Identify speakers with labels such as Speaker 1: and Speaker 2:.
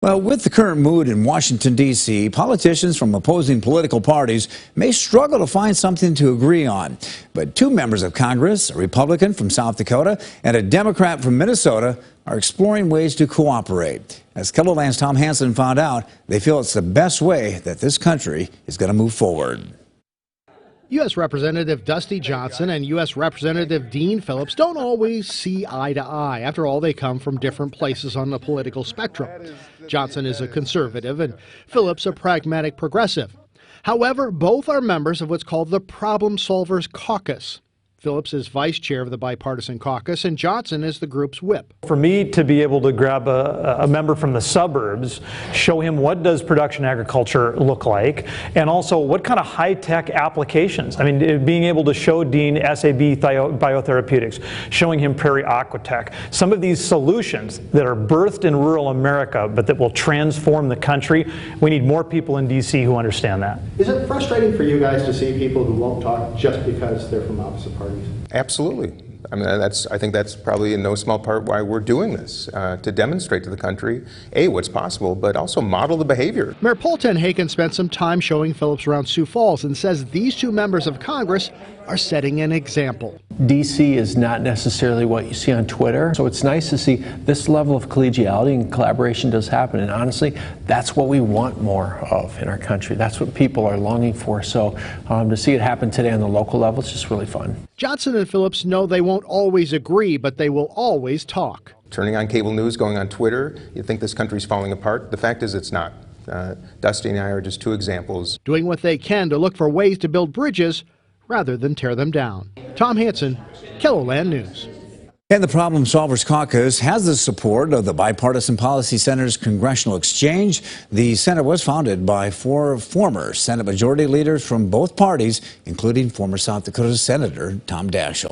Speaker 1: Well, with the current mood in Washington, D.C., politicians from opposing political parties may struggle to find something to agree on. But two members of Congress, a Republican from South Dakota and a Democrat from Minnesota, are exploring ways to cooperate. As KELOLAND's Tom Hansen found out, they feel it's the best way that this country is going to move forward.
Speaker 2: U.S. Representative Dusty Johnson and U.S. Representative Dean Phillips don't always see eye to eye. After all, they come from different places on the political spectrum. Johnson is a conservative and Phillips a pragmatic progressive. However, both are members of what's called the Problem Solvers Caucus. Phillips is vice chair of the bipartisan caucus, and Johnson is the group's whip.
Speaker 3: For me to be able to grab a member from the suburbs, show him what does production agriculture look like, and also what kind of high-tech applications. I mean, being able to show Dean SAB Biotherapeutics, showing him Prairie Aquatech, some of these solutions that are birthed in rural America, but that will transform the country. We need more people in D.C. who understand that.
Speaker 2: Is it frustrating for you guys to see people who won't talk just because they're from opposite parties?
Speaker 4: Absolutely. I mean, I think that's probably in no small part why we're doing this, to demonstrate to the country, A, what's possible, but also model the behavior.
Speaker 2: Mayor Paul TenHaken spent some time showing Phillips around Sioux Falls and says these two members of Congress are setting an example.
Speaker 5: D.C. is not necessarily what you see on Twitter, so it's nice to see this level of collegiality and collaboration does happen, and honestly, that's what we want more of in our country. That's what people are longing for, so to see it happen today on the local level, it's just really fun.
Speaker 2: Johnson and Phillips know they won't always agree, but they will always talk.
Speaker 4: Turning on cable news, going on Twitter, you think this country's falling apart. The fact is it's not. Dusty and I are just two examples.
Speaker 2: Doing what they can to look for ways to build bridges rather than tear them down. Tom Hansen, KELOLAND News.
Speaker 1: And the Problem Solvers Caucus has the support of the Bipartisan Policy Center's Congressional Exchange. The center was founded by 4 former Senate Majority Leaders from both parties, including former South Dakota Senator Tom Daschle.